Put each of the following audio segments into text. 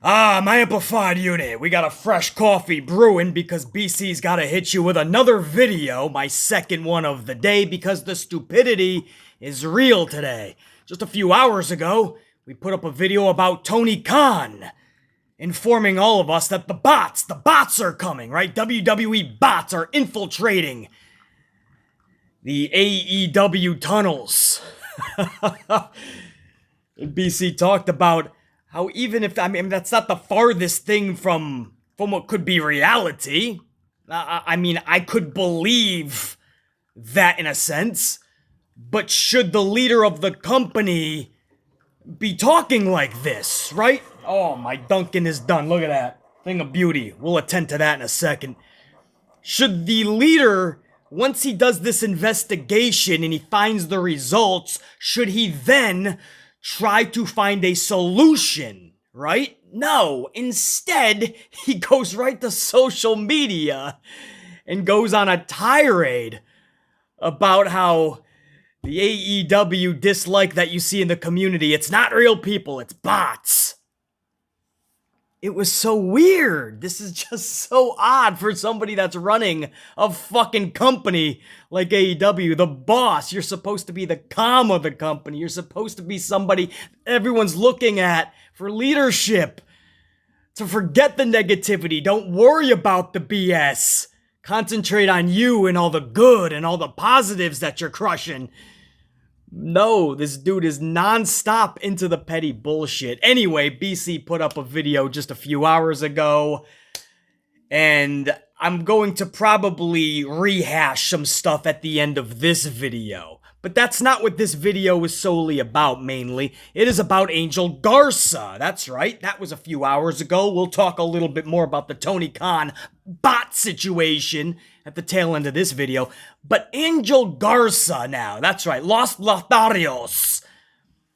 My amplified unit, we got a fresh coffee brewing because BC's gotta hit you with another video, my second one of the day, because the stupidity is real today. Just a few hours ago, we put up a video about Tony Khan, informing all of us that the bots are coming, right? WWE bots are infiltrating the AEW tunnels. BC talked about how even if, that's not the farthest thing from what could be reality. I could believe that in a sense, but should the leader of the company be talking like this, right? Oh, my Dunkin' is done. Look at that. Thing of beauty. We'll attend to that in a second. Should the leader, once he does this investigation and he finds the results, should he then try to find a solution, right? No, instead, he goes right to social media and goes on a tirade about how the AEW dislike that you see in the community, it's not real people, it's bots. It was so weird. This is just so odd for somebody that's running a fucking company like AEW. The boss, you're supposed to be the calm of the company. You're supposed to be somebody everyone's looking at for leadership. To forget the negativity. Don't worry about the BS. Concentrate on you and all the good and all the positives that you're crushing. No, this dude is non-stop into the petty bullshit. Anyway, BC put up a video just a few hours ago, and I'm going to probably rehash some stuff at the end of this video. But that's not what this video is solely about, mainly. It is about Angel Garza. That's right, that was a few hours ago. We'll talk a little bit more about the Tony Khan bot situation at the tail end of this video. But Angel Garza now, that's right, Los Lotharios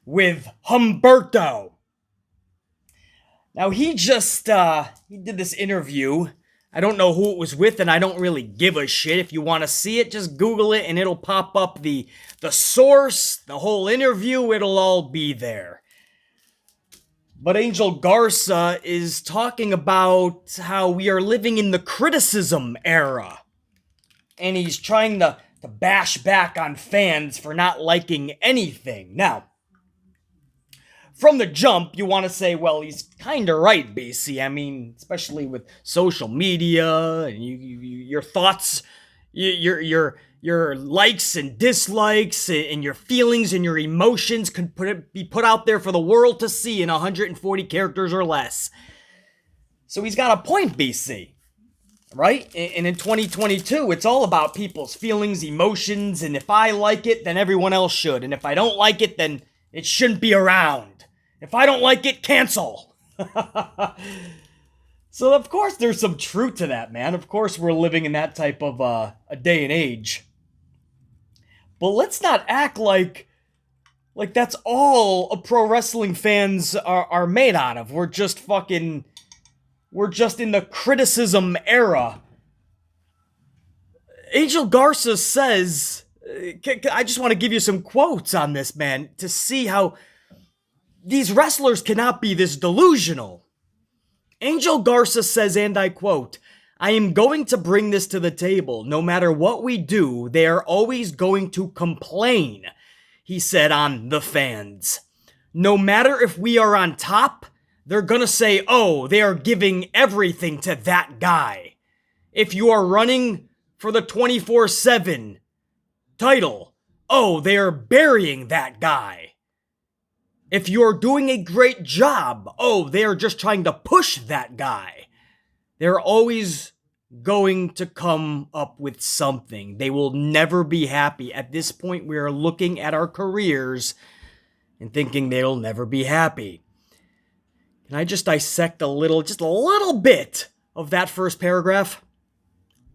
with Humberto. Now he just, he did this interview. I don't know who it was with, and I don't really give a shit. If you want to see it, just Google it, and it'll pop up the source, the whole interview, it'll all be there. But Angel Garza is talking about how we are living in the criticism era. And he's trying to bash back on fans for not liking anything. Now, from the jump, you want to say, well, he's kind of right, BC. I mean, especially with social media and your thoughts, your likes and dislikes and your feelings and your emotions can be put out there for the world to see in 140 characters or less. So he's got a point, BC. Right? And in 2022, it's all about people's feelings, emotions, and if I like it, then everyone else should. And if I don't like it, then it shouldn't be around. If I don't like it, cancel. So, of course, there's some truth to that, man. Of course, we're living in that type of a day and age. But let's not act like that's all a pro wrestling fans are made out of. We're just in the criticism era. Angel Garza says, I just want to give you some quotes on this, man, to see how these wrestlers cannot be this delusional. Angel Garza says, and I quote, "I am going to bring this to the table. No matter what we do, they are always going to complain," he said on The Fans. "No matter if we are on top, they're gonna say, oh, they are giving everything to that guy. If you are running for the 24/7 title, oh, they are burying that guy. If you're doing a great job, oh, they are just trying to push that guy. They're always going to come up with something. They will never be happy. At this point, we are looking at our careers and thinking they'll never be happy." Can I just dissect just a little bit of that first paragraph?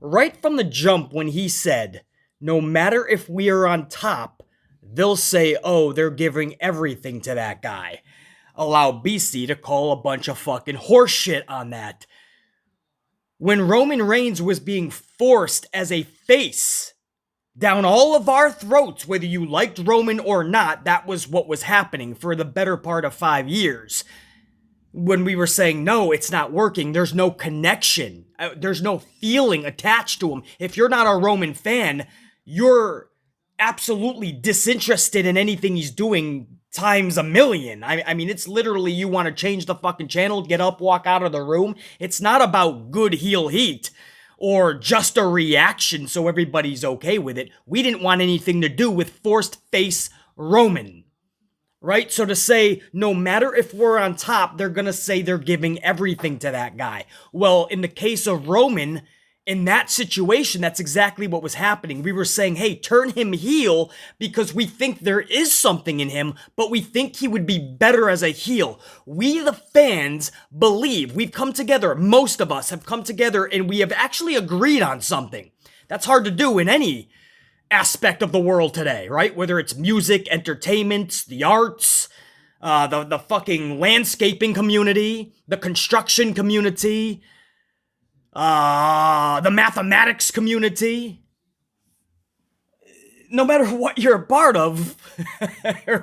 Right from the jump when he said, no matter if we are on top, they'll say, oh, they're giving everything to that guy. Allow BC to call a bunch of fucking horseshit on that. When Roman Reigns was being forced as a face down all of our throats, whether you liked Roman or not, that was what was happening for the better part of 5 years. when we were saying, no, it's not working. There's no connection. There's no feeling attached to him. If you're not a Roman fan, you're absolutely disinterested in anything he's doing times a million. I mean, it's literally you want to change the fucking channel, get up, walk out of the room. It's not about good heel heat or just a reaction so everybody's okay with it. We didn't want anything to do with forced face Roman. Right? So to say, no matter if we're on top, they're going to say they're giving everything to that guy. Well, in the case of Roman, in that situation, that's exactly what was happening. We were saying, hey, turn him heel because we think there is something in him, but we think he would be better as a heel. We, the fans, believe we've come together. Most of us have come together and we have actually agreed on something. That's hard to do in any aspect of the world today, right? Whether it's music, entertainment, the arts, the fucking landscaping community, the construction community, the mathematics community. No matter what you're a part of,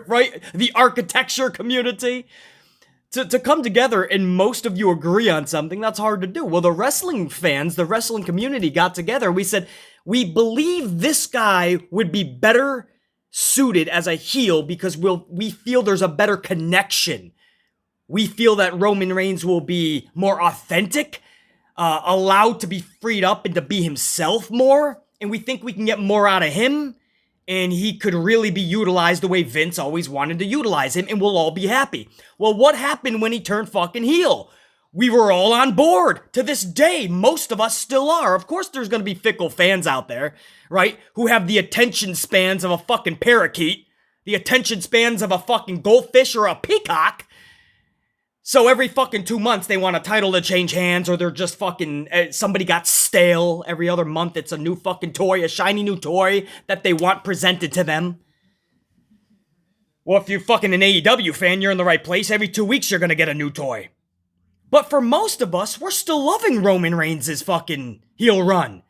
right? The architecture community. To come together and most of you agree on something, that's hard to do. Well, the wrestling fans, the wrestling community got together. We said, we believe this guy would be better suited as a heel because we feel there's a better connection. We feel that Roman Reigns will be more authentic, allowed to be freed up and to be himself more. And we think we can get more out of him. And he could really be utilized the way Vince always wanted to utilize him, and we'll all be happy. Well, what happened when he turned fucking heel? We were all on board. To this day, most of us still are. Of course, there's gonna be fickle fans out there, right? Who have the attention spans of a fucking parakeet, the attention spans of a fucking goldfish or a peacock. So every fucking 2 months they want a title to change hands, or they're just fucking, somebody got stale. Every other month it's a new fucking toy, a shiny new toy that they want presented to them. Well, if you're fucking an AEW fan, you're in the right place. Every 2 weeks you're gonna get a new toy. But for most of us, we're still loving Roman Reigns' fucking heel run.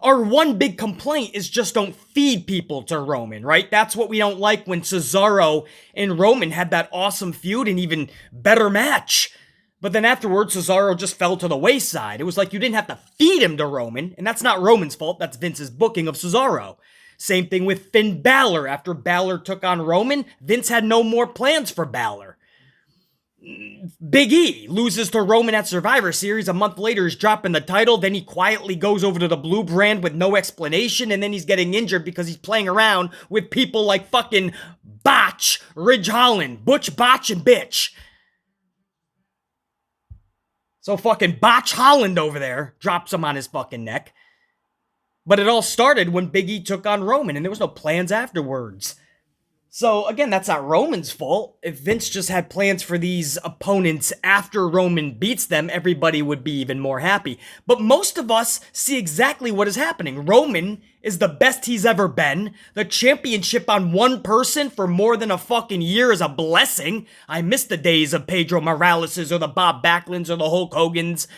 Our one big complaint is just don't feed people to Roman, right? That's what we don't like when Cesaro and Roman had that awesome feud and even better match. But then afterwards, Cesaro just fell to the wayside. It was like you didn't have to feed him to Roman, and that's not Roman's fault, that's Vince's booking of Cesaro. Same thing with Finn Balor. After Balor took on Roman, Vince had no more plans for Balor. Big E loses to Roman at Survivor Series. A month later, he's dropping the title. Then he quietly goes over to the Blue brand with no explanation. And then he's getting injured because he's playing around with people like fucking Botch, Ridge Holland, Butch, Botch, and Bitch. So fucking Botch Holland over there drops him on his fucking neck. But it all started when Big E took on Roman, and there was no plans afterwards. So, again, that's not Roman's fault. If Vince just had plans for these opponents after Roman beats them, everybody would be even more happy. But most of us see exactly what is happening. Roman is the best he's ever been. The championship on one person for more than a fucking year is a blessing. I miss the days of Pedro Morales or the Bob Backlunds or the Hulk Hogans.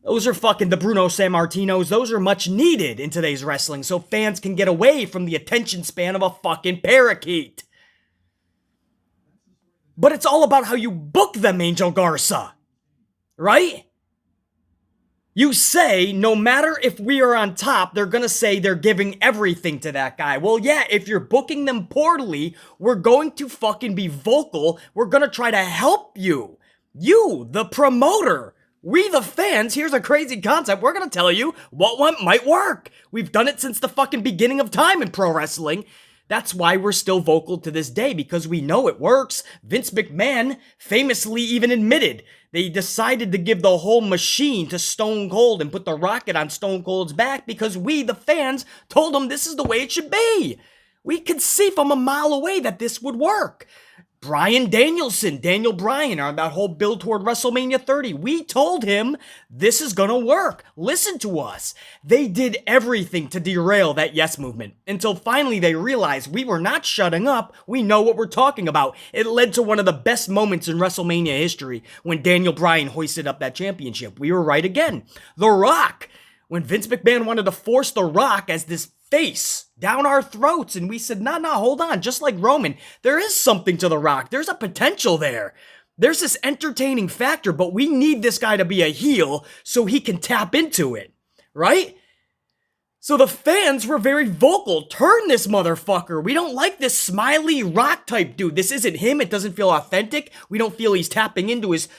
Those are fucking the Bruno Sammartinos. Those are much needed in today's wrestling so fans can get away from the attention span of a fucking parakeet. But it's all about how you book them, Angel Garza. Right? You say, no matter if we are on top, they're gonna say they're giving everything to that guy. Well, yeah, if you're booking them poorly, we're going to fucking be vocal. We're gonna try to help you. You, the promoter. We, the fans, here's a crazy concept. We're going to tell you what might work. We've done it since the fucking beginning of time in pro wrestling. That's why we're still vocal to this day, because we know it works. Vince McMahon famously even admitted they decided to give the whole machine to Stone Cold and put the rocket on Stone Cold's back because we, the fans, told him this is the way it should be. We could see from a mile away that this would work. Bryan Danielson, Daniel Bryan, on that whole build toward WrestleMania 30. We told him this is gonna work. Listen to us. They did everything to derail that yes movement until finally they realized we were not shutting up. We know what we're talking about. It led to one of the best moments in WrestleMania history when Daniel Bryan hoisted up that championship. We were right again. The Rock, when Vince McMahon wanted to force The Rock as this face down our throats, and we said, nah, hold on. Just like Roman, there is something to The Rock. There's a potential there. There's this entertaining factor, but we need this guy to be a heel so he can tap into it, right? So the fans were very vocal. Turn this motherfucker. We don't like this smiley rock type dude. This isn't him. It doesn't feel authentic. We don't feel he's tapping into his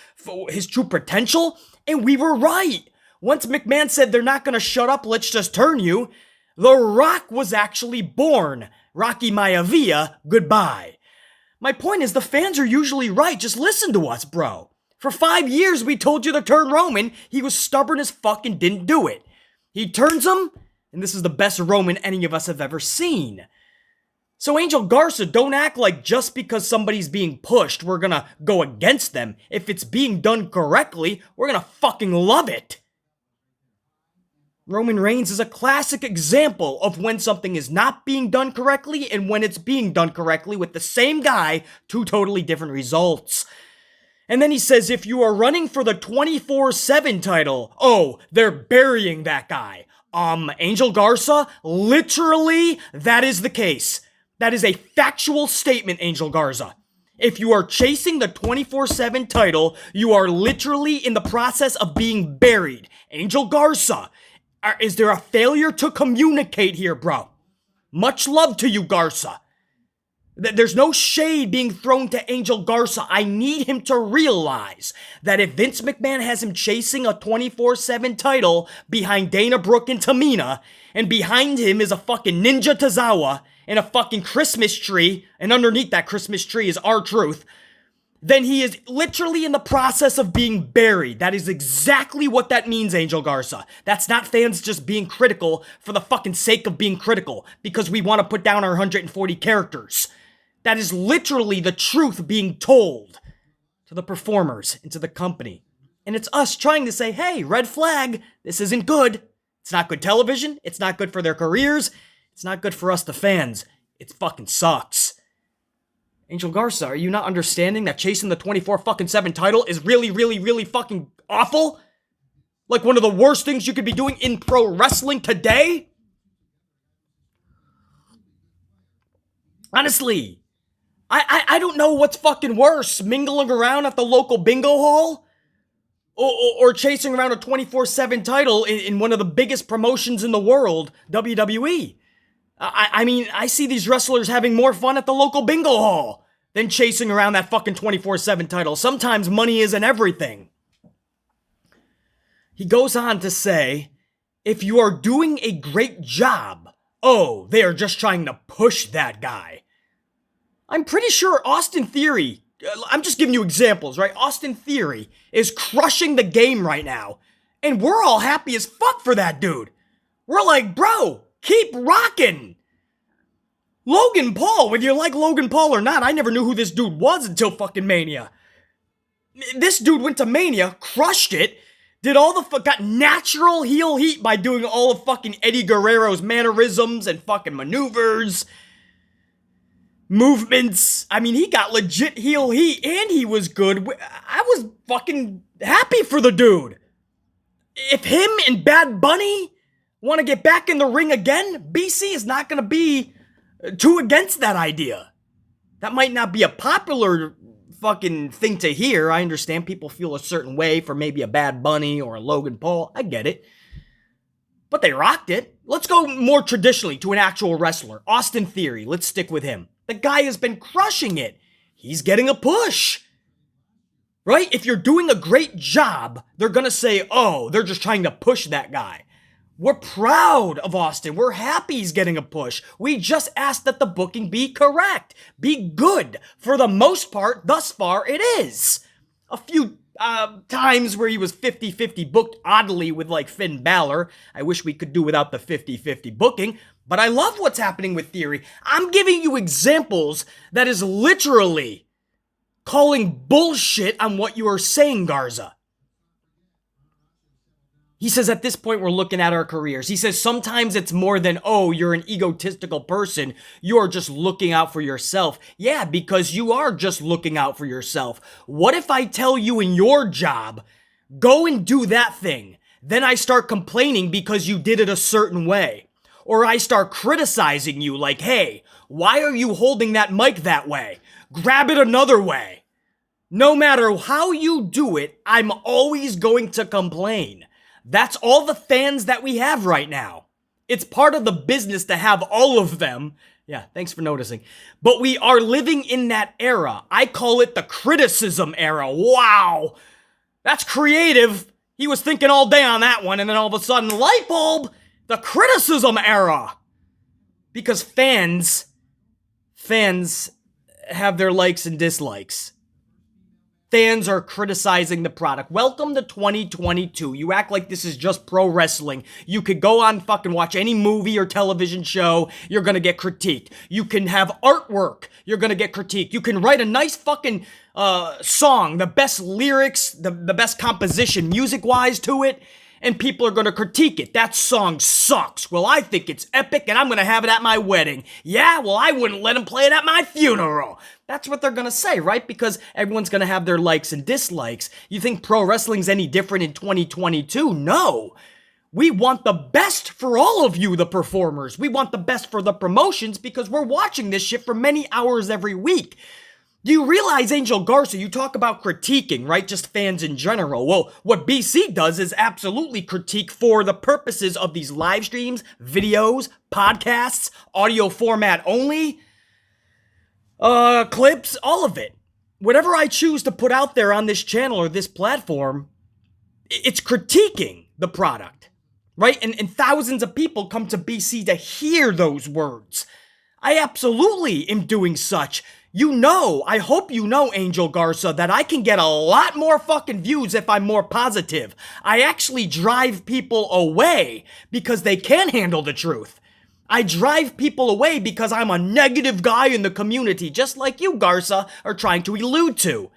true potential. And we were right. Once McMahon said they're not going to shut up, let's just turn you, The Rock was actually born. Rocky Maivia, goodbye. My point is the fans are usually right. Just listen to us, bro. For 5 years we told you to turn Roman. He was stubborn as fuck and didn't do it. He turns him, and this is the best Roman any of us have ever seen. So Angel Garza, don't act like just because somebody's being pushed, we're gonna go against them. If it's being done correctly, we're gonna fucking love it. Roman Reigns is a classic example of when something is not being done correctly and when it's being done correctly with the same guy, two totally different results. And then he says, if you are running for the 24/7 title, oh, they're burying that guy. Angel Garza, literally, that is the case. That is a factual statement, Angel Garza. If you are chasing the 24/7 title, you are literally in the process of being buried. Angel Garza, is there a failure to communicate here, bro? Much love to you, Garza. There's no shade being thrown to Angel Garza. I need him to realize that if Vince McMahon has him chasing a 24/7 title behind Dana Brooke and Tamina, and behind him is a fucking Ninja Tozawa and a fucking Christmas tree, and underneath that Christmas tree is R-Truth, then he is literally in the process of being buried. That is exactly what that means, Angel Garza. That's not fans just being critical for the fucking sake of being critical, because we want to put down our 140 characters. That is literally the truth being told to the performers and to the company. And it's us trying to say, hey, red flag, this isn't good. It's not good television. It's not good for their careers. It's not good for us, the fans. It fucking sucks. Angel Garza, are you not understanding that chasing the 24/7 title is really, really, really fucking awful? Like one of the worst things you could be doing in pro wrestling today? Honestly, I don't know what's fucking worse, mingling around at the local bingo hall or chasing around a 24/7 title in one of the biggest promotions in the world, WWE. I mean, I see these wrestlers having more fun at the local bingo hall than chasing around that fucking 24/7 title. Sometimes money isn't everything. He goes on to say, if you are doing a great job, oh, they are just trying to push that guy. I'm pretty sure Austin Theory, I'm just giving you examples, right? Austin Theory is crushing the game right now, and we're all happy as fuck for that dude. We're like, bro, keep rocking. Logan Paul, whether you like Logan Paul or not, I never knew who this dude was until fucking Mania. This dude went to Mania, crushed it, did all the got natural heel heat by doing all of fucking Eddie Guerrero's mannerisms and fucking maneuvers, movements. I mean, he got legit heel heat and he was good. I was fucking happy for the dude. If him and Bad Bunny want to get back in the ring again, BC is not going to be too against that idea. That might not be a popular fucking thing to hear. I understand people feel a certain way for maybe a Bad Bunny or a Logan Paul. I get it. But they rocked it. Let's go more traditionally to an actual wrestler. Austin Theory. Let's stick with him. The guy has been crushing it. He's getting a push. Right? If you're doing a great job, they're going to say, oh, they're just trying to push that guy. We're proud of Austin. We're happy he's getting a push. We just ask that the booking be correct, be good. For the most part, thus far, it is. A few times where he was 50-50 booked oddly with like Finn Balor. I wish we could do without the 50-50 booking, but I love what's happening with Theory. I'm giving you examples that is literally calling bullshit on what you are saying, Garza. He says, at this point, we're looking at our careers. He says, sometimes it's more than, oh, you're an egotistical person. You're just looking out for yourself. Yeah, because you are just looking out for yourself. What if I tell you in your job, go and do that thing? Then I start complaining because you did it a certain way. Or I start criticizing you like, hey, why are you holding that mic that way? Grab it another way. No matter how you do it, I'm always going to complain. That's all the fans that we have right now. It's part of the business to have all of them. Yeah, thanks for noticing. But we are living in that era. I call it the criticism era. Wow. That's creative. He was thinking all day on that one, and then all of a sudden, light bulb, the criticism era. Because fans have their likes and dislikes. Fans are criticizing the product. Welcome to 2022. You act like this is just pro wrestling. You could go on fucking watch any movie or television show, you're gonna get critiqued. You can have artwork, you're gonna get critiqued. You can write a nice fucking song, the best lyrics, the best composition music-wise to it, and people are gonna critique it. That song sucks. Well, I think it's epic and I'm gonna have it at my wedding. Yeah, well, I wouldn't let him play it at my funeral. That's what they're gonna say, right? Because everyone's gonna have their likes and dislikes. You think pro wrestling's any different in 2022? No. We want the best for all of you, the performers. We want the best for the promotions because we're watching this shit for many hours every week. Do you realize, Angel Garza, you talk about critiquing, right? Just fans in general. Well, what BC does is absolutely critique for the purposes of these live streams, videos, podcasts, audio format only, clips, all of it. Whatever I choose to put out there on this channel or this platform, it's critiquing the product, right? And thousands of people come to BC to hear those words. I absolutely am doing such. You know, I hope you know, Angel Garza, that I can get a lot more fucking views if I'm more positive. I actually drive people away because they can't handle the truth. I drive people away because I'm a negative guy in the community, just like you, Garza, are trying to allude to.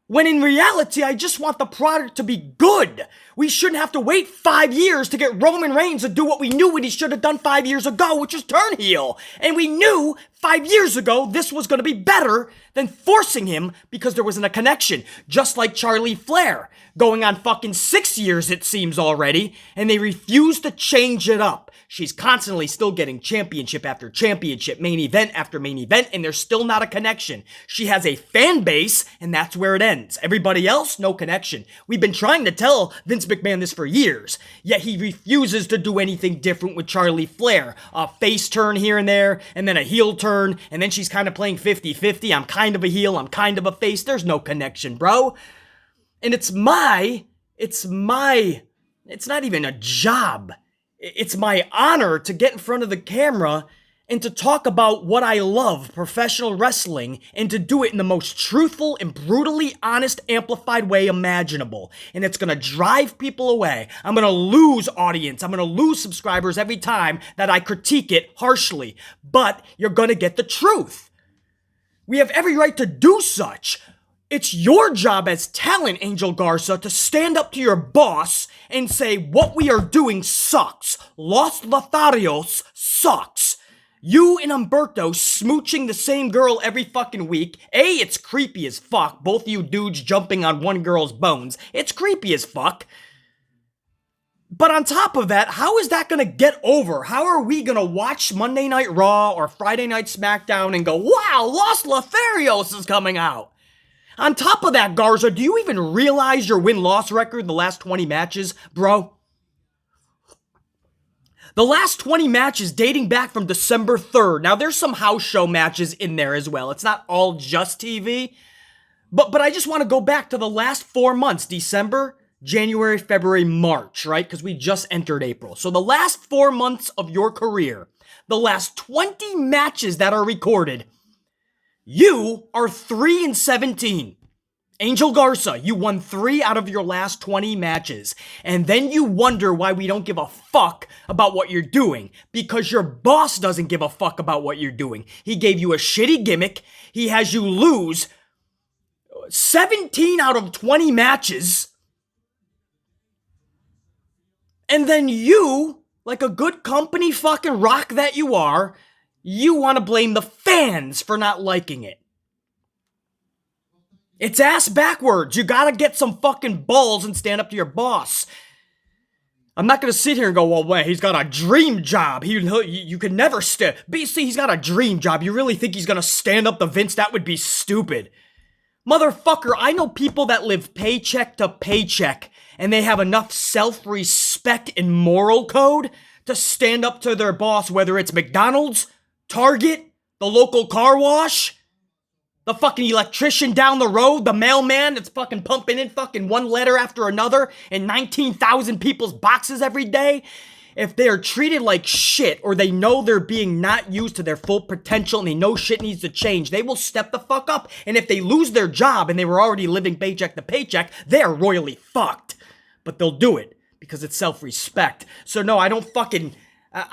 When in reality, I just want the product to be good. We shouldn't have to wait 5 years to get Roman Reigns to do what we knew what he should have done 5 years ago, which is turn heel. And we knew 5 years ago this was going to be better than forcing him because there wasn't a connection. Just like Charlie Flair, going on fucking 6 years it seems already, and they refuse to change it up. She's constantly still getting championship after championship, main event after main event, and there's still not a connection. She has a fan base, and that's where it ends. Everybody else, no connection. We've been trying to tell Vince McMahon this for years, yet he refuses to do anything different with Charlie Flair. A face turn here and there, and then a heel turn, and then she's kind of playing 50-50. I'm kind of a heel, I'm kind of a face. There's no connection, bro. And it's not even a job. It's my honor to get in front of the camera and to talk about what I love, professional wrestling, and to do it in the most truthful and brutally honest, amplified way imaginable. And it's gonna drive people away. I'm gonna lose audience. I'm gonna lose subscribers every time that I critique it harshly. But you're gonna get the truth. We have every right to do such. It's your job as talent, Angel Garza, to stand up to your boss and say, what we are doing sucks. Los Lotharios sucks. You and Humberto smooching the same girl every fucking week. It's creepy as fuck. Both you dudes jumping on one girl's bones. It's creepy as fuck. But on top of that, how is that gonna get over? How are we gonna watch Monday Night Raw or Friday Night SmackDown and go, wow, Los Lotharios is coming out? On top of that, Garza, do you even realize your win-loss record the last 20 matches, bro? The last 20 matches dating back from December 3rd. Now, there's some house show matches in there as well. It's not all just TV. But I just want to go back to the last 4 months. December, January, February, March, right? Because we just entered April. So the last 4 months of your career, the last 20 matches that are recorded, you are 3-17. Angel Garza, you won 3 out of your last 20 matches. And then you wonder why we don't give a fuck about what you're doing. Because your boss doesn't give a fuck about what you're doing. He gave you a shitty gimmick. He has you lose 17 out of 20 matches. And then you, like a good company fucking rock that you are, you want to blame the fans for not liking it. It's ass backwards. You gotta get some fucking balls and stand up to your boss. I'm not gonna sit here and go, well, wait, he's got a dream job. You could never BC, he's got a dream job. You really think he's gonna stand up to Vince? That would be stupid. Motherfucker, I know people that live paycheck to paycheck and they have enough self-respect and moral code to stand up to their boss, whether it's McDonald's, Target, the local car wash, the fucking electrician down the road, the mailman that's fucking pumping in fucking one letter after another in 19,000 people's boxes every day. If they are treated like shit, or they know they're being not used to their full potential and they know shit needs to change, they will step the fuck up. And if they lose their job and they were already living paycheck to paycheck, they are royally fucked. But they'll do it because it's self-respect. So no, I'm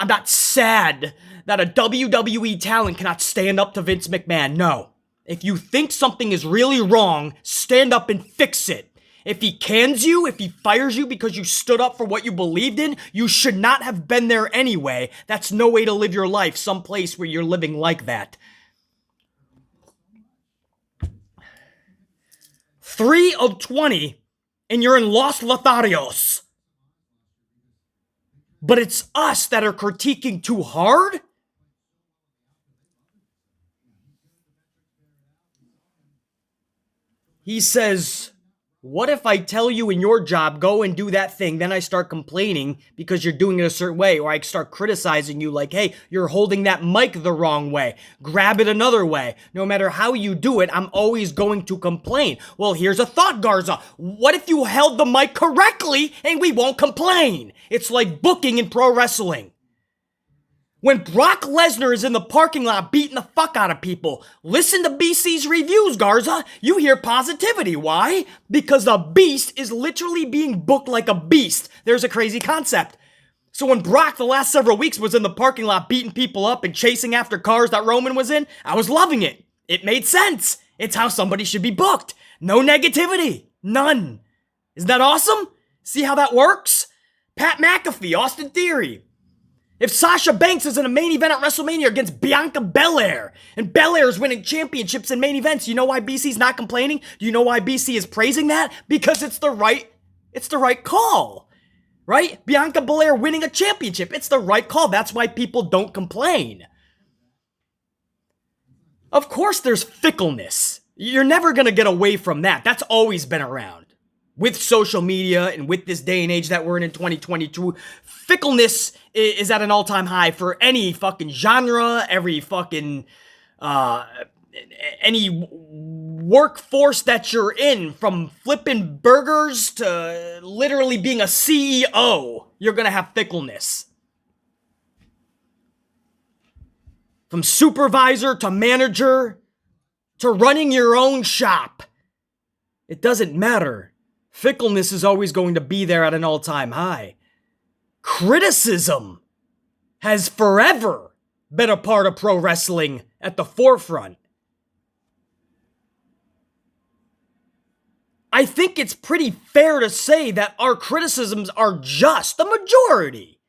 not sad that a WWE talent cannot stand up to Vince McMahon. No. If you think something is really wrong, stand up and fix it. If he cans you, if he fires you because you stood up for what you believed in, you should not have been there anyway. That's no way to live your life, someplace where you're living like that. 3 of 20, and you're in Los Lotharios. But it's us that are critiquing too hard? He says, what if I tell you in your job, go and do that thing, then I start complaining because you're doing it a certain way, or I start criticizing you like, hey, you're holding that mic the wrong way, grab it another way. No matter how you do it, I'm always going to complain. Well, here's a thought, Garza. What if you held the mic correctly and we won't complain? It's like booking in pro wrestling. When Brock Lesnar is in the parking lot beating the fuck out of people, listen to BC's reviews, Garza. You hear positivity. Why? Because the beast is literally being booked like a beast. There's a crazy concept. So when Brock the last several weeks was in the parking lot beating people up and chasing after cars that Roman was in, I was loving it. It made sense. It's how somebody should be booked. No negativity. None. Isn't that awesome? See how that works? Pat McAfee, Austin Theory. If Sasha Banks is in a main event at WrestleMania against Bianca Belair, and Belair is winning championships in main events, you know why BC's not complaining? Do you know why BC is praising that? Because it's the right call, right? Bianca Belair winning a championship, it's the right call. That's why people don't complain. Of course there's fickleness. You're never gonna get away from that. That's always been around. With social media and with this day and age that we're in 2022, fickleness is at an all-time high for any fucking genre, every fucking, any workforce that you're in, from flipping burgers to literally being a CEO, you're gonna have fickleness. From supervisor to manager to running your own shop, it doesn't matter. Fickleness is always going to be there at an all-time high. Criticism has forever been a part of pro wrestling at the forefront. I think it's pretty fair to say that our criticisms are just the majority.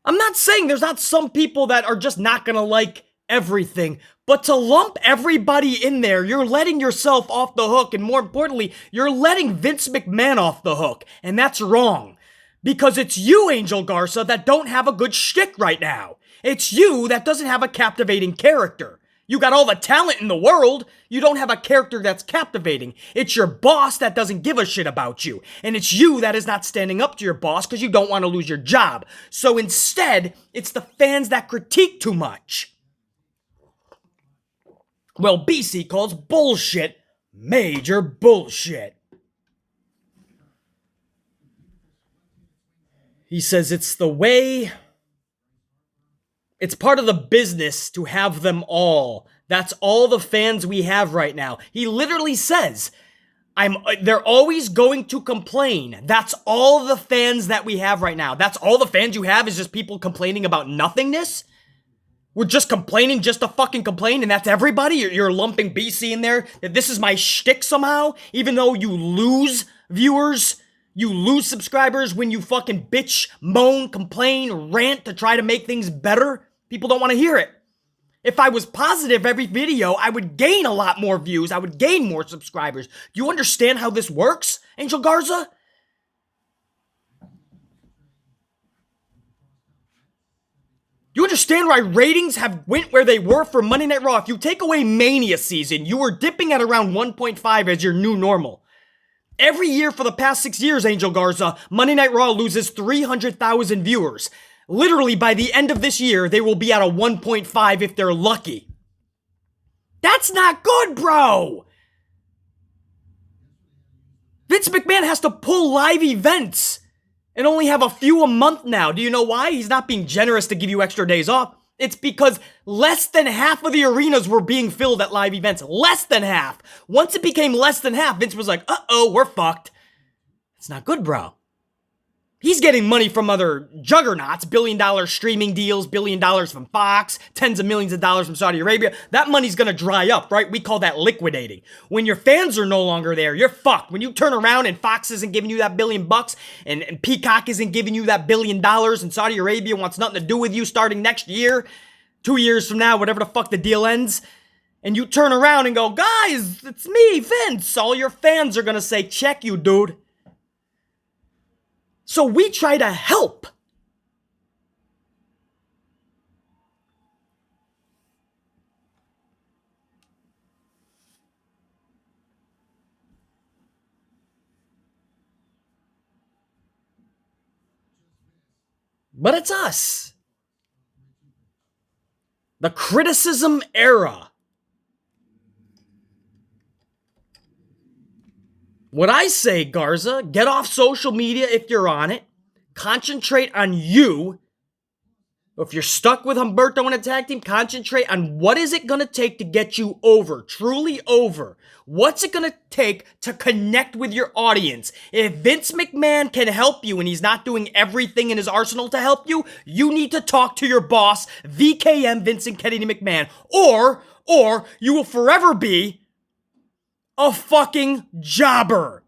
I'm not saying there's not some people that are just not gonna like everything, but to lump everybody in there, you're letting yourself off the hook, and more importantly, you're letting Vince McMahon off the hook, and that's wrong. Because it's you, Angel Garza, that don't have a good shtick right now. It's you that doesn't have a captivating character. You got all the talent in the world, you don't have a character that's captivating. It's your boss that doesn't give a shit about you. And it's you that is not standing up to your boss because you don't want to lose your job. So instead, it's the fans that critique too much. Well, BC calls bullshit major bullshit. He says it's the way, it's part of the business to have them all. That's all the fans we have right now. He literally says, they're always going to complain. That's all the fans that we have right now. That's all the fans you have is just people complaining about nothingness? We're just complaining just to fucking complain, and that's everybody? You're lumping BC in there? That this is my shtick somehow? Even though you lose viewers, you lose subscribers when you fucking bitch, moan, complain, rant to try to make things better? People don't want to hear it. If I was positive every video, I would gain a lot more views. I would gain more subscribers. Do you understand how this works, Angel Garza? You understand why ratings have went where they were for Monday Night Raw? If you take away Mania season, you were dipping at around 1.5 as your new normal. Every year for the past 6 years, Angel Garza, Monday Night Raw loses 300,000 viewers. Literally, by the end of this year, they will be at a 1.5 if they're lucky. That's not good, bro! Vince McMahon has to pull live events and only have a few a month now. Do you know why? He's not being generous to give you extra days off. It's because less than half of the arenas were being filled at live events. Less than half. Once it became less than half, Vince was like, uh-oh, we're fucked. It's not good, bro. He's getting money from other juggernauts, billion-dollar streaming deals, $1 billion from Fox, tens of millions of dollars from Saudi Arabia. That money's gonna dry up, right? We call that liquidating. When your fans are no longer there, you're fucked. When you turn around and Fox isn't giving you that $1 billion and Peacock isn't giving you that $1 billion and Saudi Arabia wants nothing to do with you starting next year, 2 years from now, whatever the fuck the deal ends, and you turn around and go, guys, it's me, Vince. All your fans are gonna say, check you, dude. So we try to help. But it's us. The criticism era. What I say, Garza, get off social media if you're on it. Concentrate on you. If you're stuck with Humberto in a tag team, concentrate on what is it going to take to get you over, truly over. What's it going to take to connect with your audience? If Vince McMahon can help you and he's not doing everything in his arsenal to help you, you need to talk to your boss, VKM Vincent Kennedy McMahon, or you will forever be a fucking jobber.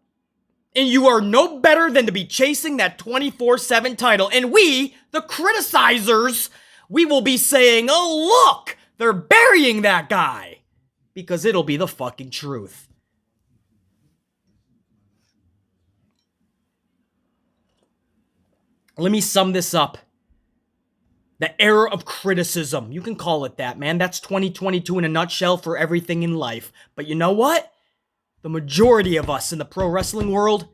And you are no better than to be chasing that 24/7 title. And we, the criticizers, we will be saying, oh, look, they're burying that guy. Because it'll be the fucking truth. Let me sum this up. The era of criticism. You can call it that, man. That's 2022 in a nutshell for everything in life. But you know what? The majority of us in the pro wrestling world,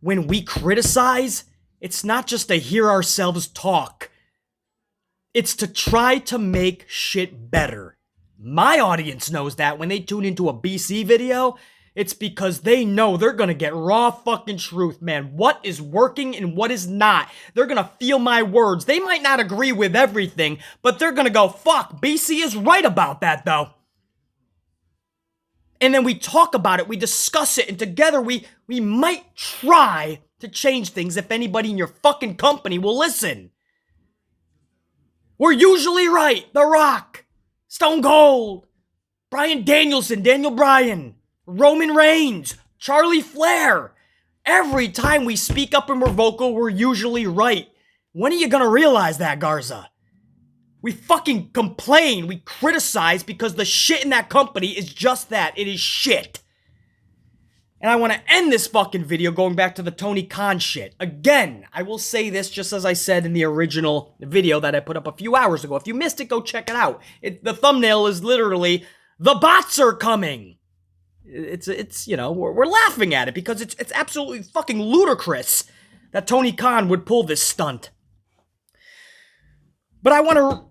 when we criticize, it's not just to hear ourselves talk. It's to try to make shit better. My audience knows that when they tune into a BC video, it's because they know they're gonna get raw fucking truth, man. What is working and what is not. They're gonna feel my words. They might not agree with everything, but they're gonna go, fuck, BC is right about that though. And then we talk about it, we discuss it, and together we might try to change things if anybody in your fucking company will listen. We're usually right. The Rock, Stone Cold, Bryan Danielson, Daniel Bryan, Roman Reigns, Charlie Flair. Every time we speak up and we're vocal, we're usually right. When are you gonna realize that, Garza? We fucking complain, we criticize because the shit in that company is just that. It is shit. And I want to end this fucking video going back to the Tony Khan shit. Again, I will say this just as I said in the original video that I put up a few hours ago. If you missed it, go check it out. The thumbnail is literally, the bots are coming. It's you know, we're laughing at it because it's absolutely fucking ludicrous that Tony Khan would pull this stunt. But I want to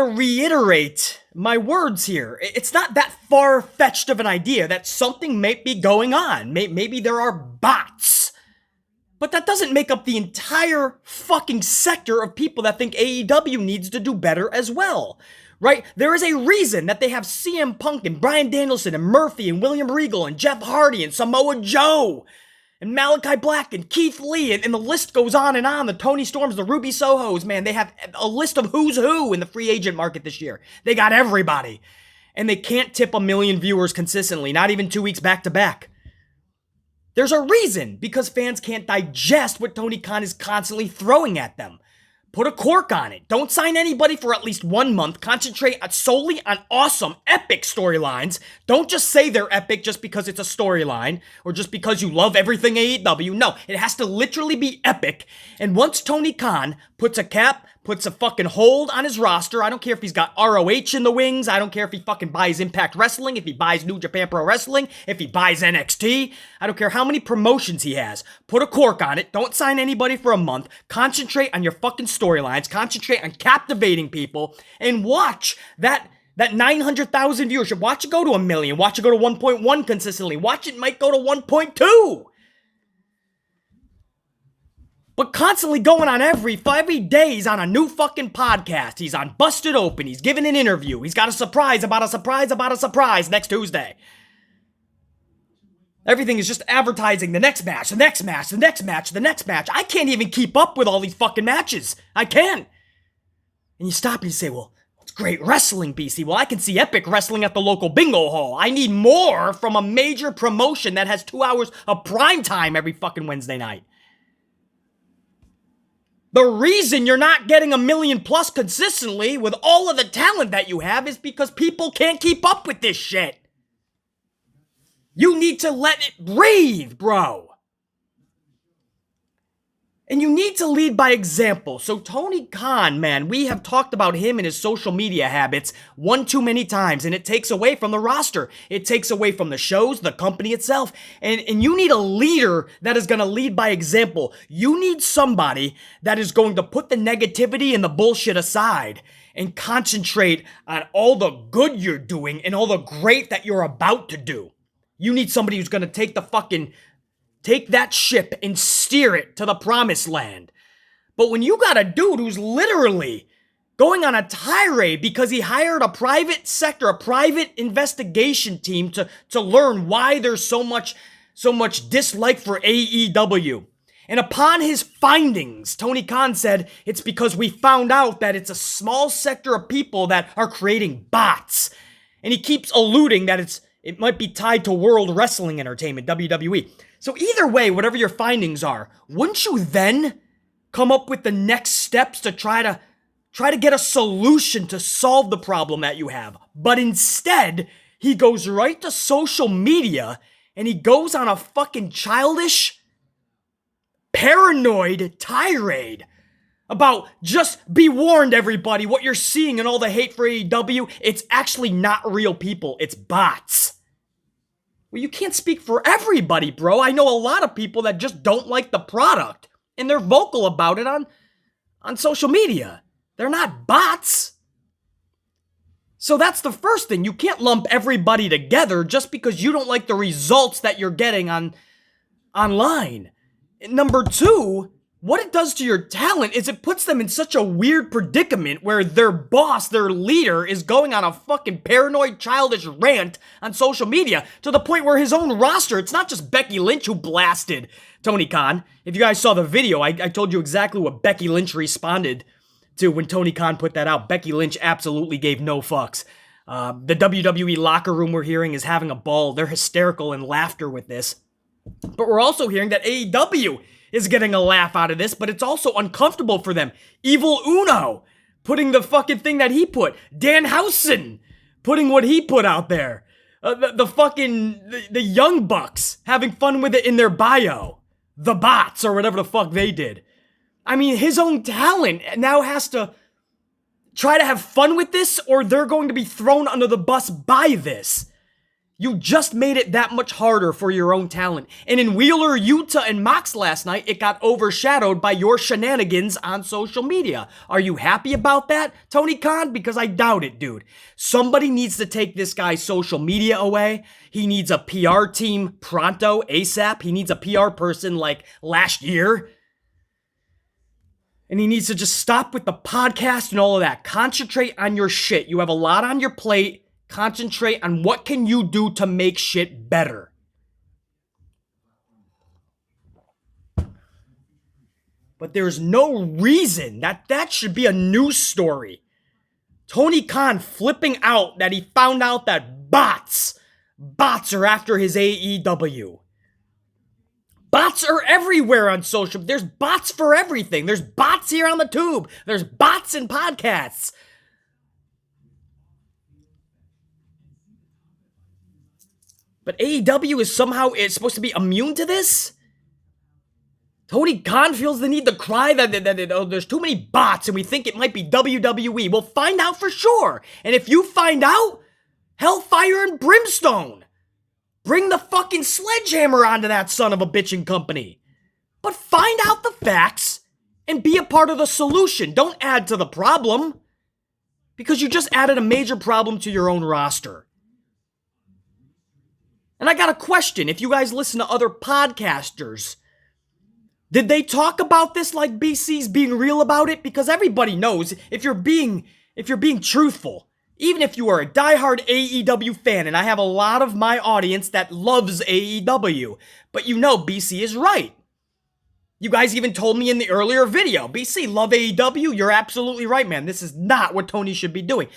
reiterate my words here. It's not that far-fetched of an idea that something may be going on. Maybe there are bots. But that doesn't make up the entire fucking sector of people that think AEW needs to do better as well. Right? There is a reason that they have CM Punk and Bryan Danielson and Murphy and William Regal and Jeff Hardy and Samoa Joe and Malachi Black and Keith Lee, and the list goes on and on. The Tony Storms, the Ruby Sohos, man, they have a list of who's who in the free agent market this year. They got everybody. And they can't tip 1 million viewers consistently, not even 2 weeks back to back. There's a reason, because fans can't digest what Tony Khan is constantly throwing at them. Put a cork on it. Don't sign anybody for at least 1 month. Concentrate solely on awesome, epic storylines. Don't just say they're epic just because it's a storyline or just because you love everything AEW. No, it has to literally be epic. And once Tony Khan puts a cap, puts a fucking hold on his roster. I don't care if he's got ROH in the wings. I don't care if he fucking buys Impact Wrestling, if he buys New Japan Pro Wrestling, if he buys NXT. I don't care how many promotions he has. Put a cork on it. Don't sign anybody for a month. Concentrate on your fucking storylines. Concentrate on captivating people. And watch that 900,000 viewership. Watch it go to 1 million. Watch it go to 1.1 consistently. Watch it might go to 1.2. But constantly going on every day, he's on a new fucking podcast. He's on Busted Open. He's giving an interview. He's got a surprise about a surprise about a surprise next Tuesday. Everything is just advertising the next match, the next match, the next match, the next match. I can't even keep up with all these fucking matches. I can't. And you stop and you say, well, it's great wrestling, BC. Well, I can see epic wrestling at the local bingo hall. I need more from a major promotion that has 2 hours of prime time every fucking Wednesday night. The reason you're not getting 1 million plus consistently with all of the talent that you have is because people can't keep up with this shit. You need to let it breathe, bro. And you need to lead by example. So Tony Khan, man, we have talked about him and his social media habits one too many times, and it takes away from the roster. It takes away from the shows, the company itself. And you need a leader that is going to lead by example. You need somebody that is going to put the negativity and the bullshit aside and concentrate on all the good you're doing and all the great that you're about to do. You need somebody who's going to take that ship and steer it to the promised land. But when you got a dude who's literally going on a tirade because he hired a private sector, a private investigation team to learn why there's so much dislike for AEW. And upon his findings, Tony Khan said, it's because we found out that it's a small sector of people that are creating bots. And he keeps alluding that it might be tied to World Wrestling Entertainment, WWE. So either way, whatever your findings are, wouldn't you then come up with the next steps to try to get a solution to solve the problem that you have? But instead, he goes right to social media and he goes on a fucking childish, paranoid tirade about just be warned, everybody, what you're seeing and all the hate for AEW, it's actually not real people, it's bots. Well, you can't speak for everybody, bro. I know a lot of people that just don't like the product, and they're vocal about it on social media. They're not bots. So that's the first thing. You can't lump everybody together just because you don't like the results that you're getting online. Number two, what it does to your talent is it puts them in such a weird predicament where their boss, their leader, is going on a fucking paranoid, childish rant on social media to the point where his own roster, it's not just Becky Lynch who blasted Tony Khan. If you guys saw the video, I told you exactly what Becky Lynch responded to when Tony Khan put that out. Becky Lynch absolutely gave no fucks. The WWE locker room we're hearing is having a ball. They're hysterical in laughter with this. But we're also hearing that AEW is getting a laugh out of this, but it's also uncomfortable for them. Evil Uno putting the fucking thing that he put. Danhausen putting what he put out there. The Young Bucks having fun with it in their bio. The bots or whatever the fuck they did. I mean, his own talent now has to try to have fun with this or they're going to be thrown under the bus by this. You just made it that much harder for your own talent. And in Wheeler, Yuta, and Mox last night, it got overshadowed by your shenanigans on social media. Are you happy about that, Tony Khan? Because I doubt it, dude. Somebody needs to take this guy's social media away. He needs a PR team pronto, ASAP. He needs a PR person like last year. And he needs to just stop with the podcast and all of that. Concentrate on your shit. You have a lot on your plate. Concentrate on what can you do to make shit better. But there's no reason that should be a news story. Tony Khan flipping out that he found out that bots are after his AEW. Bots are everywhere on social. There's bots for everything. There's bots here on the tube. There's bots in podcasts. But AEW is supposed to be immune to this? Tony Khan feels the need to cry that there's too many bots and we think it might be WWE. We'll find out for sure. And if you find out, hellfire and brimstone. Bring the fucking sledgehammer onto that son of a bitchin' company. But find out the facts and be a part of the solution. Don't add to the problem. Because you just added a major problem to your own roster. And I got a question. If you guys listen to other podcasters, did they talk about this like BC's being real about it? Because everybody knows if you're being truthful, even if you are a diehard AEW fan, and I have a lot of my audience that loves AEW, but you know BC is right. You guys even told me in the earlier video, BC, love AEW? You're absolutely right, man. This is not what Tony should be doing.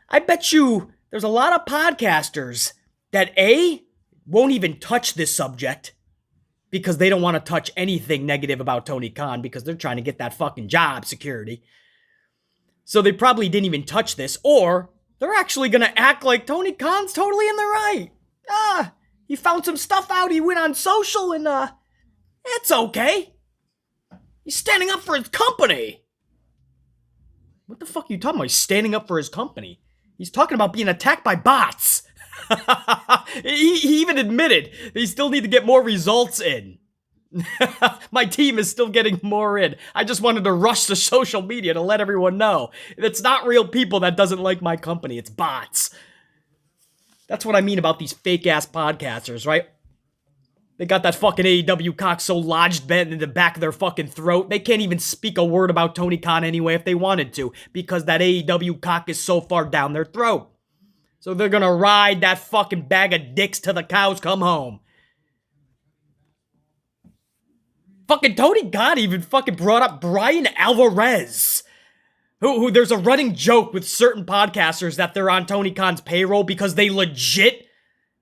I bet you there's a lot of podcasters that A, won't even touch this subject because they don't want to touch anything negative about Tony Khan because they're trying to get that fucking job security. So they probably didn't even touch this, or they're actually going to act like Tony Khan's totally in the right. He found some stuff out, he went on social, and it's okay. He's standing up for his company. What the fuck are you talking about? He's standing up for his company. He's talking about being attacked by bots. he even admitted they still need to get more results in. My team is still getting more in. I just wanted to rush to social media to let everyone know. It's not real people that doesn't like my company. It's bots. That's what I mean about these fake-ass podcasters, right? They got that fucking AEW cock so lodged in the back of their fucking throat, they can't even speak a word about Tony Khan anyway if they wanted to, because that AEW cock is so far down their throat. So they're gonna ride that fucking bag of dicks till the cows come home. Fucking Tony Khan even fucking brought up Brian Alvarez. Who there's a running joke with certain podcasters that they're on Tony Khan's payroll because they legit,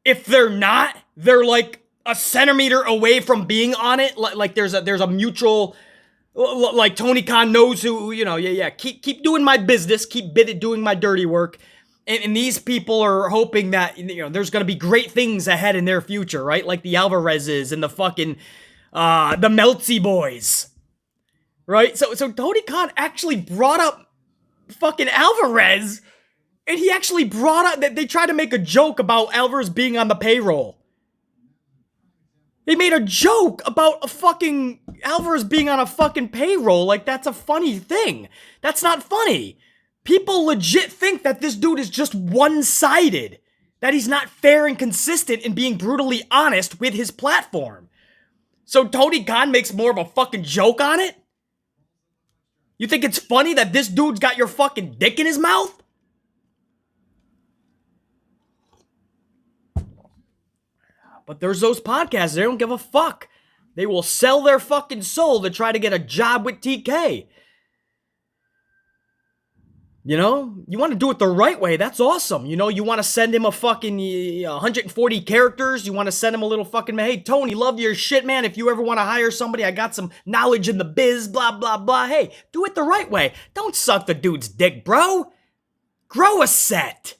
if they're not, they're like a centimeter away from being on it. Like there's a mutual, like Tony Khan knows who, keep doing my business, keep doing my dirty work. And these people are hoping that, there's going to be great things ahead in their future, right? Like the Alvarezes and the fucking, the Meltzy boys, right? So Tony Khan actually brought up fucking Alvarez, and he actually brought up that they tried to make a joke about Alvarez being on the payroll. They made a joke about a fucking Alvarez being on a fucking payroll, like that's a funny thing. That's not funny. People legit think that this dude is just one-sided, that he's not fair and consistent in being brutally honest with his platform. So Tony Khan makes more of a fucking joke on it? You think it's funny that this dude's got your fucking dick in his mouth? But there's those podcasts, they don't give a fuck. They will sell their fucking soul to try to get a job with TK. You want to do it the right way, that's awesome. You want to send him a fucking 140 characters. You want to send him a little fucking, hey, Tony, love your shit, man. If you ever want to hire somebody, I got some knowledge in the biz, blah, blah, blah. Hey, do it the right way. Don't suck the dude's dick, bro. Grow a set.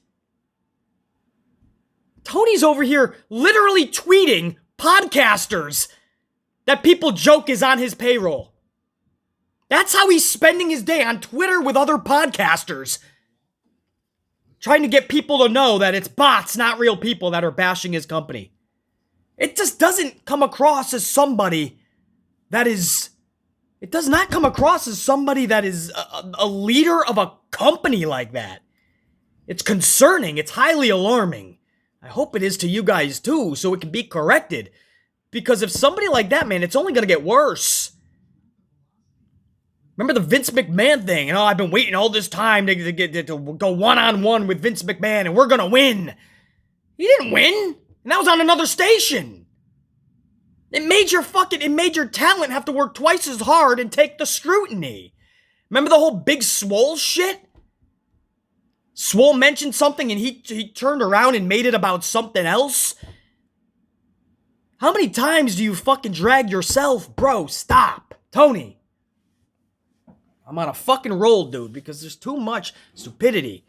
Tony's over here literally tweeting podcasters that people joke is on his payroll. That's how he's spending his day, on Twitter with other podcasters. Trying to get people to know that it's bots, not real people, that are bashing his company. It just doesn't come across as somebody that is... It does not come across as somebody that is a leader of a company like that. It's concerning. It's highly alarming. I hope it is to you guys too, so it can be corrected. Because if somebody like that, man, it's only going to get worse. Remember the Vince McMahon thing? I've been waiting all this time to go one-on-one with Vince McMahon, and we're gonna win. He didn't win, and that was on another station. It made your talent have to work twice as hard and take the scrutiny. Remember the whole Big Swole shit? Swole mentioned something, and he turned around and made it about something else. How many times do you fucking drag yourself? Bro, stop. Tony. I'm on a fucking roll, dude, because there's too much stupidity.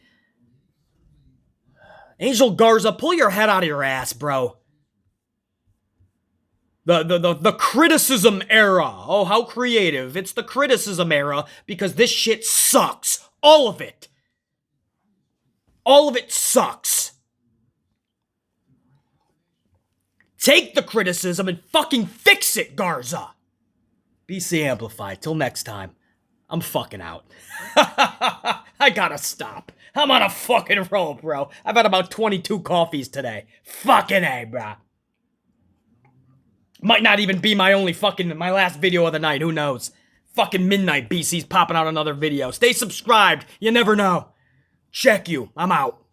Angel Garza, pull your head out of your ass, bro. The criticism era. Oh, how creative. It's the criticism era because this shit sucks. All of it. All of it sucks. Take the criticism and fucking fix it, Garza. BC Amplified. Till next time. I'm fucking out. I gotta stop. I'm on a fucking roll, bro. I've had about 22 coffees today. Fucking A, bro. Might not even be my last video of the night. Who knows? Fucking midnight, BC's popping out another video. Stay subscribed. You never know. Check you. I'm out.